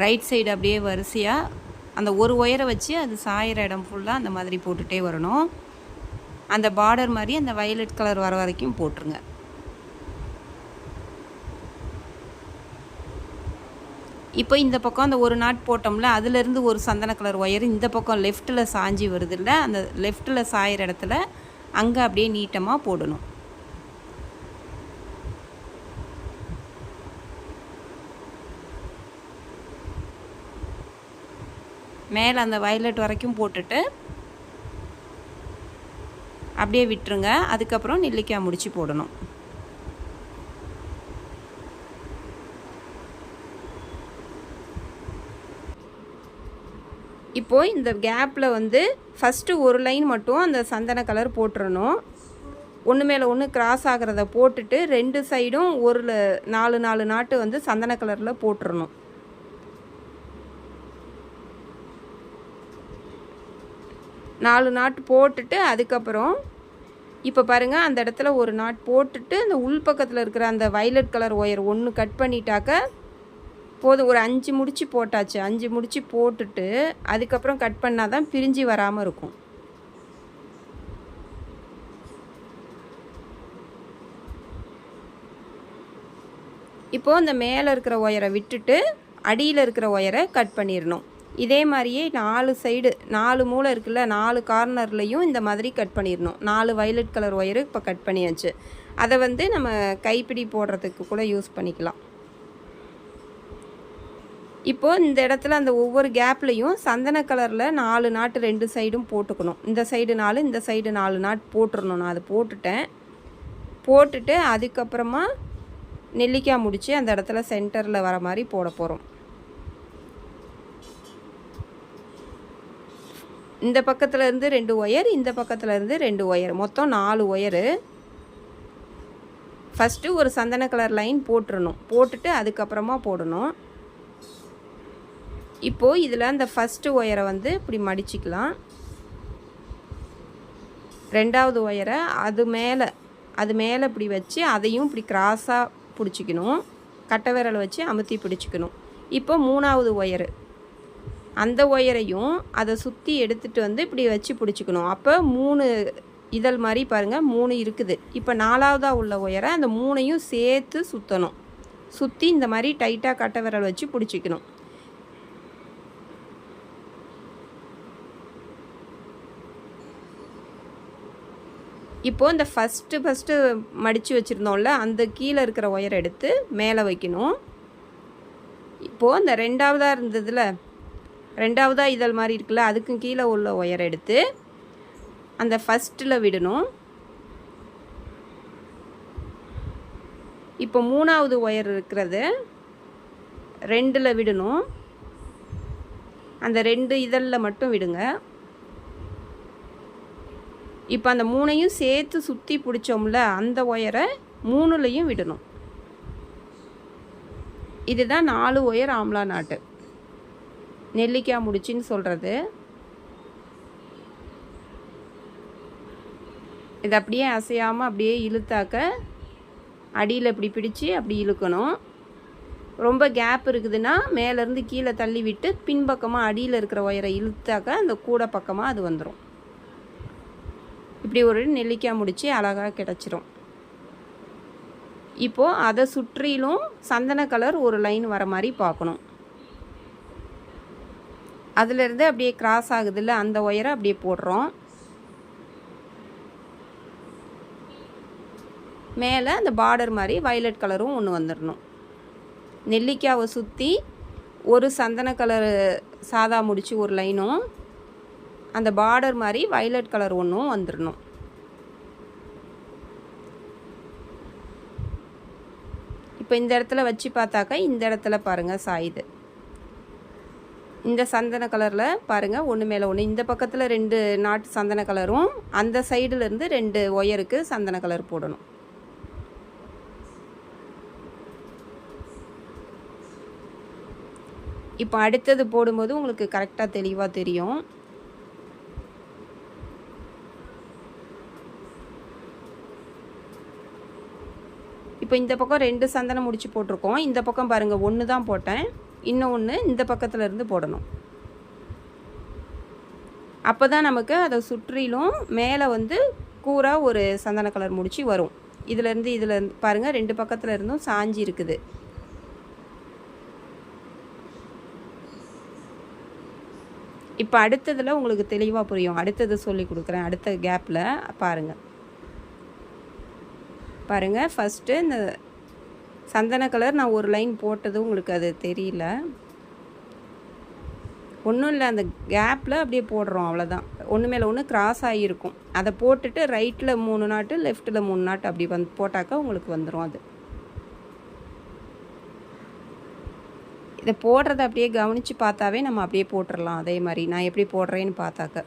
ரைட் சைடு அப்படியே வரிசையாக அந்த ஒரு ஒயரை வச்சு அது சாயிற இடம் ஃபுல்லாக அந்த மாதிரி போட்டுகிட்டே வரணும். அந்த பார்டர் மாதிரி அந்த வயலட் கலர் வர வரைக்கும் போட்டுருங்க. இப்போ இந்த பக்கம் அந்த ஒரு நாட் போட்டோம்ல, அதுலேருந்து ஒரு சந்தன கலர் ஒயர் இந்த பக்கம் லெஃப்ட்டில் சாஞ்சி வருதுல்ல, அந்த லெஃப்ட்டில் சாயிற இடத்துல அங்கே அப்படியே நீட்டமாக போடணும். மேலே அந்த வயலட் வரைக்கும் போட்டுட்டு அப்படியே விட்டுருங்க. அதுக்கப்புறம் நெல்லிக்காய் முடிச்சு போடணும். இப்போது இந்த கேப்பில் வந்து ஃபஸ்ட்டு ஒரு லைன் மட்டும் அந்த சந்தன கலர் போட்டுறணும். ஒன்று மேலே ஒன்று கிராஸ் ஆகிறத போட்டுட்டு 2 சைடும் ஒரு 4 நாட்டு வந்து சந்தன கலரில் போட்டுறணும். நாலு நாட்டு போட்டுட்டு அதுக்கப்புறம் இப்போ பாருங்கள், அந்த இடத்துல ஒரு நாட் போட்டுட்டு அந்த உள் பக்கத்தில் இருக்கிற அந்த வயலட் கலர் ஒயர் ஒன்று கட் பண்ணிட்டாக்க போதும். ஒரு 5 முடிச்சு போட்டாச்சு. 5 முடிச்சு போட்டுட்டு அதுக்கப்புறம் கட் பண்ணால் தான் பிரிஞ்சு வராமல் இருக்கும். இப்போது இந்த மேலே இருக்கிற ஒயரை விட்டுட்டு அடியில் இருக்கிற ஒயரை கட் பண்ணிடணும். இதே மாதிரியே 4 சைடு 4 மூலை இருக்குல்ல, 4 கார்னர்லேயும் இந்த மாதிரி கட் பண்ணிடணும். 4 வயலட் கலர் ஒயரு இப்போ கட் பண்ணியாச்சு. அதை வந்து நம்ம கைப்பிடி போடுறதுக்கு கூட யூஸ் பண்ணிக்கலாம். இப்போது இந்த இடத்துல அந்த ஒவ்வொரு கேப்லேயும் சந்தன கலரில் 4 நாட்டு 2 சைடும் போட்டுக்கணும். இந்த சைடு 4, இந்த சைடு 4 நாட் போட்டுடணும். நான் அது போட்டுட்டேன். போட்டுட்டு அதுக்கப்புறமா நெல்லிக்காய் முடித்து அந்த இடத்துல சென்டரில் வர மாதிரி போட போகிறோம். இந்த பக்கத்தில் இருந்து 2 ஒயர், இந்த பக்கத்தில் இருந்து 2 ஒயர், மொத்தம் 4 ஒயரு. ஃபஸ்ட்டு ஒரு சந்தன கலர் லைன் போட்டுடணும். போட்டுட்டு அதுக்கப்புறமா போடணும். இப்போது இதில் அந்த ஃபஸ்ட்டு ஒயரை வந்து இப்படி மடிச்சிக்கலாம். 2வது ஒயரை அது மேலே இப்படி வச்சு அதையும் இப்படி கிராஸாக பிடிச்சிக்கணும். கட்டை விரலை வச்சு அமுத்தி பிடிச்சிக்கணும். இப்போ 3வது ஒயரு, அந்த ஒயரையும் அதை சுற்றி எடுத்துகிட்டு வந்து இப்படி வச்சு பிடிச்சிக்கணும். அப்போ 3 இதழ் மாதிரி பாருங்கள் 3 இருக்குது. இப்போ 4வதாக உள்ள ஒயரை அந்த 3ஐயும் சேர்த்து சுற்றணும். சுற்றி இந்த மாதிரி டைட்டாக கட்டை விரல் வச்சு பிடிச்சிக்கணும். இப்போது இந்த ஃபஸ்ட்டு மடித்து வச்சுருந்தோம்ல, அந்த கீழே இருக்கிற ஒயரை எடுத்து மேலே வைக்கணும். இப்போது இந்த 2வதாக இருந்ததில் 2வதாக இதழ் மாதிரி இருக்குல்ல, அதுக்கும் கீழே உள்ள ஒயரை எடுத்து அந்த ஃபஸ்ட்டில் விடணும். இப்போ 3வது ஒயர் இருக்கிறது 2ல் விடணும். அந்த 2 இதழில் மட்டும் விடுங்க. இப்போ அந்த 3ஐயும் சேர்த்து சுற்றி பிடிச்சோம்ல, அந்த ஒயரை 3லையும் விடணும். இதுதான் 4 ஒயர் ஆம்லா நாட்டு, நெல்லிக்காய் முடிச்சின்னு சொல்கிறது. இது அப்படியே அசையாமல் அப்படியே இழுத்தாக்க அடியில் இப்படி பிடிச்சி அப்படி இழுக்கணும். ரொம்ப கேப் இருக்குதுன்னா மேலேருந்து கீழே தள்ளி விட்டு பின்பக்கமாக அடியில் இருக்கிற ஒயரை இழுத்தாக்க அந்த கூடை பக்கமாக அது வந்துடும். இப்படி ஒரு நெல்லிக்காய் முடிச்சு அழகாக கிடச்சிரும். இப்போது அதை சுற்றிலும் சந்தன கலர் ஒரு லைன் வர மாதிரி பார்க்கணும். அதிலிருந்து அப்படியே கிராஸ் ஆகுதுல்ல, அந்த ஒயரை அப்படியே போடுறோம். மேலே அந்த பார்டர் மாதிரி வயலட் கலரும் ஒன்று வந்துடணும். நெல்லிக்காவை சுற்றி ஒரு சந்தன கலர் சாதா முடிச்சு ஒரு லைனும், அந்த பார்டர் மாதிரி வயலட் கலர் ஒன்றும் வந்துடணும். இப்போ இந்த இடத்துல வச்சு பார்த்தாக்கா இந்த இடத்துல பாருங்கள் சாயுது. இந்த சந்தன கலரில் பாருங்கள் ஒன்று மேலே ஒன்று. இந்த பக்கத்தில் 2 நாட்டு சந்தன கலரும், அந்த சைடுலேருந்து 2 ஒயருக்கு சந்தன கலர் போடணும். இப்போ அடுத்தது போடும்போது உங்களுக்கு கரெக்டாக தெளிவாக தெரியும். இப்போ இந்த பக்கம் 2 சந்தனம் முடிச்சு போட்டிருக்கோம். இந்த பக்கம் பாருங்கள் 1 தான் போட்டேன், இன்னும் ஒன்று இந்த பக்கத்தில் இருந்து போடணும். அப்போ தான் நமக்கு அதை சுற்றிலும் மேலே வந்து கூராக ஒரு சந்தன கலர் முடிச்சு வரும். இதிலேருந்து பாருங்கள் 2 பக்கத்தில் இருந்தும் சாஞ்சி இருக்குது. இப்போ அடுத்ததில் உங்களுக்கு தெளிவாக புரியும். அடுத்தது சொல்லி கொடுக்குறேன். அடுத்த கேப்பில் பாருங்கள் ஃபஸ்ட்டு இந்த சந்தன கலர் நான் ஒரு லைன் போட்டது உங்களுக்கு அது தெரியல. ஒன்றும் இல்லை, அந்த கேப்பில் அப்படியே போடுறோம், அவ்வளோதான். ஒன்று மேலே ஒன்று கிராஸ் ஆகியிருக்கும். அதை போட்டுட்டு ரைட்டில் 3 நாட்டு லெஃப்ட்டில் 3 நாட்டு அப்படி போட்டாக்கா உங்களுக்கு வந்துடும். அது இதை போடுறத அப்படியே கவனித்து பார்த்தாவே நம்ம அப்படியே போட்டுடலாம். அதே மாதிரி நான் எப்படி போடுறேன்னு பார்த்தாக்க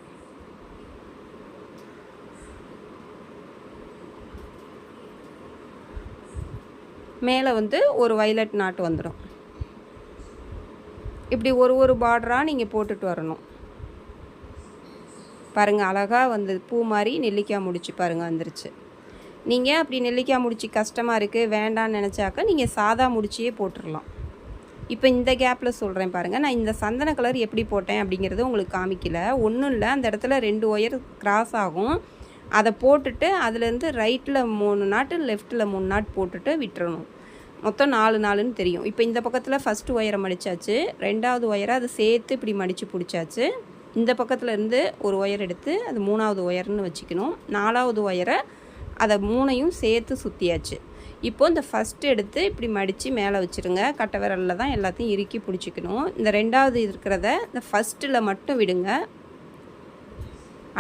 மேலே வந்து ஒரு வயலட் நாட்டு வந்துடும். இப்படி ஒரு பார்டராக நீங்கள் போட்டுட்டு வரணும். பாருங்கள் அழகாக வந்து பூ மாதிரி நெல்லிக்காய் முடிச்சு பாருங்கள் வந்துருச்சு. நீங்கள் அப்படி நெல்லிக்காய் முடிச்சு கஷ்டமாக இருக்குது வேண்டான்னு நினச்சாக்கா நீங்கள் சாதா முடிச்சியே போட்டுடலாம். இப்போ இந்த கேப்பில் சொல்கிறேன் பாருங்கள். நான் இந்த சந்தன கலர் எப்படி போட்டேன் அப்படிங்கிறது உங்களுக்கு காமிக்கல. ஒன்றும் இல்லை, அந்த இடத்துல 2 ஒயர் கிராஸ் ஆகும். அதை போட்டுட்டு அதுலேருந்து ரைட்டில் 3 நாட்டு லெஃப்ட்டில் 3 நாட் போட்டுட்டு விட்டுறணும். மொத்தம் 4 தெரியும். இப்போ இந்த பக்கத்தில் ஃபஸ்ட்டு ஒயரை மடித்தாச்சு, 2வது ஒயரை அதை சேர்த்து இப்படி மடித்து பிடிச்சாச்சு. இந்த பக்கத்தில் இருந்து ஒரு ஒயர் எடுத்து அது 3வது ஒயர்னு வச்சுக்கணும். 4வது ஒயரை அதை 3ஐயும் சேர்த்து சுற்றியாச்சு. இப்போது இந்த ஃபஸ்ட்டு எடுத்து இப்படி மடித்து மேலே வச்சுருங்க. கட்டை விரலில் தான் எல்லாத்தையும் இறுக்கி பிடிச்சிக்கணும். இந்த 2வது இருக்கிறத இந்த ஃபஸ்ட்டில் மட்டும் விடுங்க.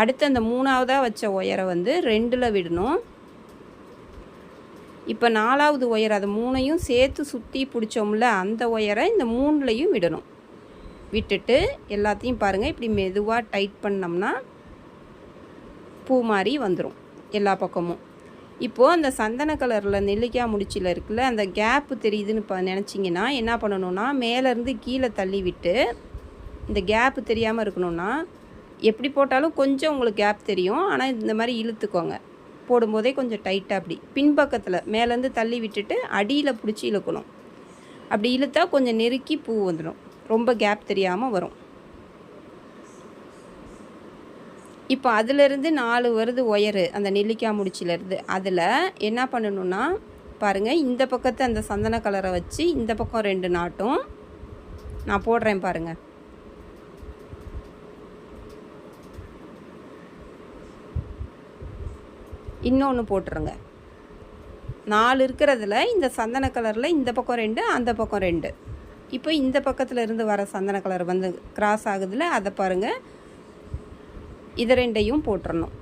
அடுத்து அந்த 3வதாக வச்ச ஒயரை வந்து 2ல் விடணும். இப்போ 4வது ஒயர் அதை 3ஐயும் சேர்த்து சுற்றி பிடிச்சோம்ல, அந்த ஒயரை இந்த 3லையும் விடணும். விட்டுட்டு எல்லாத்தையும் பாருங்கள் இப்படி மெதுவாக டைட் பண்ணோம்னா பூ மாதிரி வந்துடும் எல்லா பக்கமும். இப்போது அந்த சந்தன கலரில் நெல்லிக்காய் முடிச்சில் இருக்குல்ல, அந்த கேப்பு தெரியுதுன்னு நினச்சிங்கன்னா என்ன பண்ணணுன்னா, மேலேருந்து கீழே தள்ளி விட்டு இந்த கேப்பு தெரியாமல் இருக்கணும்னா எப்படி போட்டாலும் கொஞ்சம் உங்களுக்கு கேப் தெரியும். ஆனால் இந்த மாதிரி இழுத்துக்கோங்க. போடும்போதே கொஞ்சம் டைட்டாக அப்படி பின்பக்கத்தில் மேலேருந்து தள்ளி விட்டுட்டு அடியில் பிடிச்சி இழுக்கணும். அப்படி இழுத்தா கொஞ்சம் நெருக்கி பூ வந்துடும். ரொம்ப கேப் தெரியாமல் வரும். இப்போ அதிலேருந்து 4 வருது ஒயரு அந்த நெல்லிக்காய் முடிச்சிலேருந்து. அதில் என்ன பண்ணணுன்னா பாருங்கள், இந்த பக்கத்தை அந்த சந்தன கலரை வச்சு இந்த பக்கம் 2 நாட்டும் நான் போடுறேன் பாருங்கள். இன்னொன்று போட்டுருங்க. 4 இருக்கிறதுல இந்த சந்தன கலரில் இந்த பக்கம் 2 அந்த பக்கம் 2. இப்போ இந்த பக்கத்தில் இருந்து வர சந்தன கலர் வந்து கிராஸ் ஆகுதுல, அதை பாருங்கள். இதை 2ஐயும் போட்டுறணும்.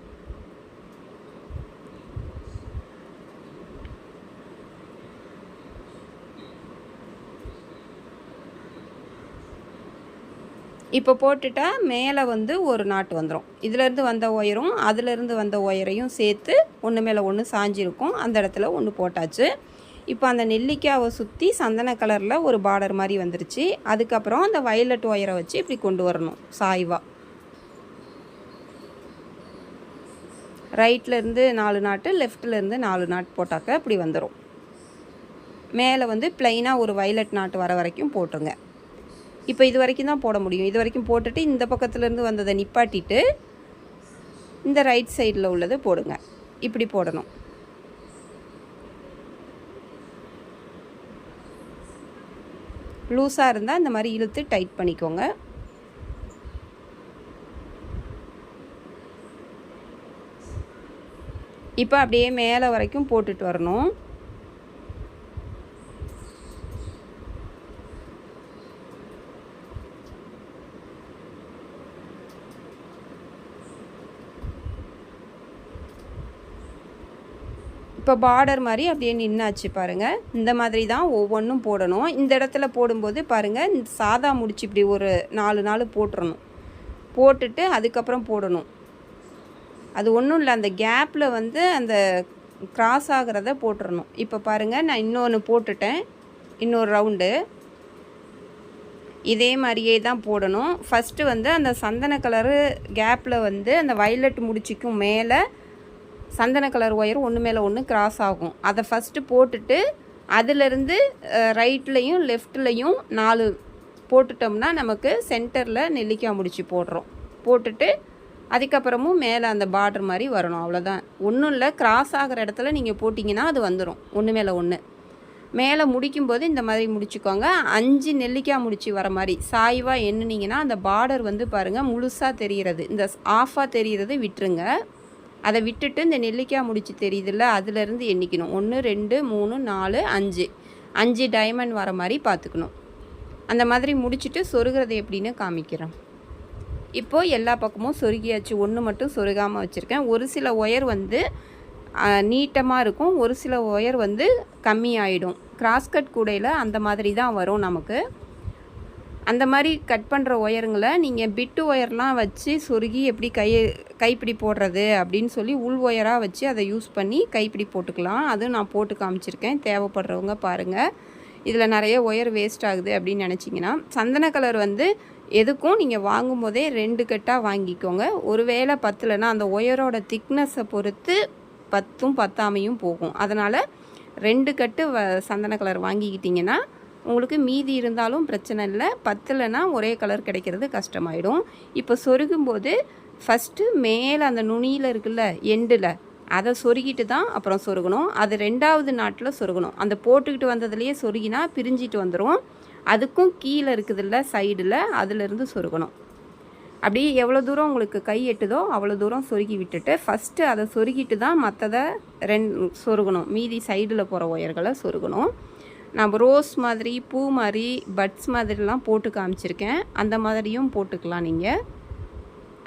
இப்போ போட்டுட்டா மேலே வந்து ஒரு நாட்டு வந்துடும். இதிலேருந்து வந்த ஒயரும் அதிலேருந்து வந்த ஒயரையும் சேர்த்து ஒன்று மேலே ஒன்று சாஞ்சிருக்கும். அந்த இடத்துல ஒன்று போட்டாச்சு. இப்போ அந்த நெல்லிக்காவை சுற்றி சந்தன கலரில் ஒரு பார்டர் மாதிரி வந்துருச்சு. அதுக்கப்புறம் அந்த வயலட் ஒயரை வச்சு இப்படி கொண்டு வரணும் சாய்வாக. ரைட்லேருந்து 4 நாட்டு, லெஃப்ட்லேருந்து 4 நாட்டு போட்டாக்க இப்படி வந்துடும். மேலே வந்து ப்ளைனாக ஒரு வயலட் நாட்டு வர வரைக்கும் போட்டுருங்க. இப்போ இது வரைக்கும் தான் போட முடியும். இது வரைக்கும் போட்டுட்டு இந்த பக்கத்துலேருந்து வந்ததை நிப்பாட்டிட்டு இந்த ரைட் சைடில் உள்ளதை போடுங்க. இப்படி போடணும். லூஸாக இருந்தால் இந்த மாதிரி இழுத்து டைட் பண்ணிக்கோங்க. இப்போ அப்படியே மேலே வரைக்கும் போட்டுட்டு வரணும். இப்போ பார்டர் மாதிரி அப்படியே நின்னாச்சு பாருங்கள். இந்த மாதிரி தான் ஒவ்வொன்றும் போடணும். இந்த இடத்துல போடும்போது பாருங்கள், இந்த சாதா முடிச்சு இப்படி ஒரு 4 நாள் போட்டுறணும். போட்டுட்டு அதுக்கப்புறம் போடணும். அது ஒன்றும் இல்லை, அந்த கேப்பில் வந்து அந்த கிராஸ் ஆகிறத போட்டுறணும். இப்போ பாருங்கள், நான் இன்னொன்று போட்டுட்டேன், இன்னொரு ரவுண்டு. இதே மாதிரியே தான் போடணும். ஃபஸ்ட்டு வந்து அந்த சந்தன கலரு கேப்பில் வந்து அந்த வயலட் முடிச்சுக்கும் மேலே சந்தன கலர் ஒயர் ஒன்று மேலே ஒன்று கிராஸ் ஆகும். அதை ஃபஸ்ட்டு போட்டுட்டு அதிலிருந்து ரைட்லேயும் லெஃப்ட்லேயும் 4 போட்டுட்டோம்னா நமக்கு சென்டரில் நெல்லிக்காய் முடிச்சு போடுறோம். போட்டுட்டு அதுக்கப்புறமும் மேலே அந்த பார்டர் மாதிரி வரணும். அவ்வளோதான். ஒன்றும் இல்லை, கிராஸ் ஆகிற இடத்துல நீங்கள் போட்டிங்கன்னா அது வந்துடும். ஒன்று மேலே ஒன்று. மேலே முடிக்கும்போது இந்த மாதிரி முடிச்சுக்கோங்க. 5 நெல்லிக்காய் முடிச்சு வர மாதிரி சாய்வாக எண்ணுனீங்கன்னா அந்த பார்டர் வந்து பாருங்கள் முழுசாக தெரிகிறது. இந்த ஆஃபாக தெரிகிறது விட்டுருங்க. அதை விட்டுட்டு இந்த நெல்லிக்காய் முடிச்சு தெரியுதுல்ல, அதிலேருந்து எண்ணிக்கணும். 1 2 3 4 5 5 டைமண்ட் வர மாதிரி பார்த்துக்கணும். அந்த மாதிரி முடிச்சுட்டு சொருகிறது எப்படின்னு காமிக்கிறேன். இப்போது எல்லா பக்கமும் சொருகியாச்சு. ஒன்று மட்டும் சொருகாமல் வச்சுருக்கேன். ஒரு சில ஒயர் வந்து நீட்டமாக இருக்கும், ஒரு சில ஒயர் வந்து கம்மியாயிடும். கிராஸ்கட் கூடையில் அந்த மாதிரி தான் வரும் நமக்கு. அந்த மாதிரி கட் பண்ணுற ஒயருங்களை நீங்கள் பிட்டு ஒயர்லாம் வச்சு சொருகி எப்படி கைப்பிடி போடுறது அப்படின்னு சொல்லி உள் ஒயராக வச்சு அதை யூஸ் பண்ணி கைப்பிடி போட்டுக்கலாம். அதுவும் நான் போட்டு காமிச்சிருக்கேன். தேவைப்படுறவங்க பாருங்கள். இதில் நிறைய ஒயர் வேஸ்ட் ஆகுது அப்படின்னு நினச்சிங்கன்னா சந்தன கலர் வந்து எதுக்கும் நீங்கள் வாங்கும் போதே 2 கட்டாக வாங்கிக்கோங்க. ஒருவேளை பத்தலைன்னா அந்த ஒயரோட திக்னஸை பொறுத்து 10ம் 10ஆமையும் போகும். அதனால் 2 கட்டு சந்தன கலர் வாங்கிக்கிட்டிங்கன்னா உங்களுக்கு மீதி இருந்தாலும் பிரச்சனை இல்லை. பத்தலைன்னா ஒரே கலர் கிடைக்கிறது கஷ்டமாயிடும். இப்போ சொருகும்போது ஃபஸ்ட்டு மேலே அந்த நுனியில் இருக்குல்ல எண்டில் அதை சொருகிட்டு தான் அப்புறம் சொருகணும். அது 2வது நாட்டில் சொருகணும். அந்த போட்டுக்கிட்டு வந்ததுலேயே சொருகினா பிரிஞ்சிட்டு வந்துடும். அதுக்கும் கீழே இருக்குதுல்ல சைடில், அதிலிருந்து சொருகணும். அப்படியே எவ்வளோ தூரம் உங்களுக்கு கை எட்டுதோ அவ்வளோ தூரம் சொருகி விட்டுட்டு ஃபஸ்ட்டு அதை சொருகிட்டு தான் மற்றதை சொருகணும். மீதி சைடில் போகிற ஒயர்களை சொருகணும். நான் ரோஸ் மாதிரி, பூ மாதிரி, பட்ஸ் மாதிரிலாம் போட்டு காமிச்சிருக்கேன். அந்த மாதிரியும் போட்டுக்கலாம் நீங்கள்.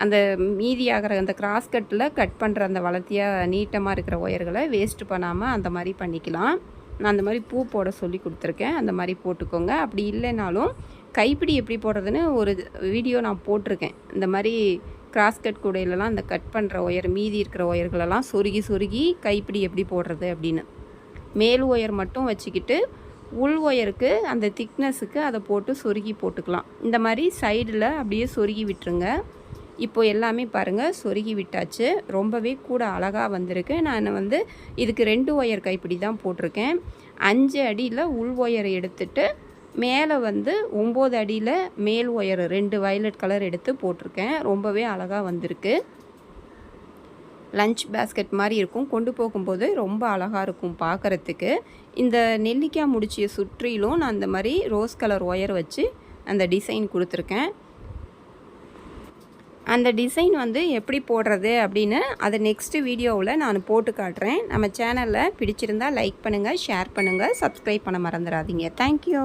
அந்த மீதியாகிற அந்த கிராஸ்கட்டில் கட் பண்ணுற அந்த வளர்த்தியாக நீட்டமாக இருக்கிற ஒயர்களை வேஸ்ட் பண்ணாமல் அந்த மாதிரி பண்ணிக்கலாம். நான் அந்த மாதிரி பூ போட சொல்லி கொடுத்துருக்கேன். அந்த மாதிரி போட்டுக்கோங்க. அப்படி இல்லைனாலும் கைப்பிடி எப்படி போடுறதுன்னு ஒரு வீடியோ நான் போட்டிருக்கேன். இந்த மாதிரி கிராஸ்கட் கூடையிலலாம் அந்த கட் பண்ணுற ஒயர் மீதி இருக்கிற ஒயர்களெல்லாம் சொருகி கைப்பிடி எப்படி போடுறது அப்படின்னு. மேல் ஒயர் மட்டும் வச்சுக்கிட்டு உள் ஒயருக்கு அந்த திக்னஸுக்கு அதை போட்டு சொருகி போட்டுக்கலாம். இந்த மாதிரி சைடில் அப்படியே சொருகி விட்டுருங்க. இப்போ எல்லாமே பாருங்கள் சொருகி விட்டாச்சு. ரொம்பவே கூட அழகாக வந்திருக்கு. நான் வந்து இதுக்கு 2 ஒயர் கைப்பிடி தான் போட்டிருக்கேன். 5 அடியில் உள் ஒயரை எடுத்துட்டு மேலே வந்து 9 அடியில் மேல் ஒயர் 2 வயலட் கலர் எடுத்து போட்டிருக்கேன். ரொம்பவே அழகாக வந்திருக்கு. லஞ்ச் பேஸ்கெட் மாதிரி இருக்கும். கொண்டு போகும்போது ரொம்ப அழகாக இருக்கும் பார்க்குறதுக்கு. இந்த நெல்லிக்காய் முடிச்சியை சுற்றிலும் நான் அந்த மாதிரி ரோஸ் கலர் ஒயர் வச்சு அந்த டிசைன் கொடுத்துருக்கேன். அந்த டிசைன் வந்து எப்படி போடுறது அப்படின்னு அதை நெக்ஸ்ட்டு வீடியோவில் நான் போட்டு காட்டுறேன். நம்ம சேனலில் பிடிச்சிருந்தால் லைக் பண்ணுங்கள், ஷேர் பண்ணுங்கள், சப்ஸ்கிரைப் பண்ண மறந்துடாதீங்க. தேங்க்யூ.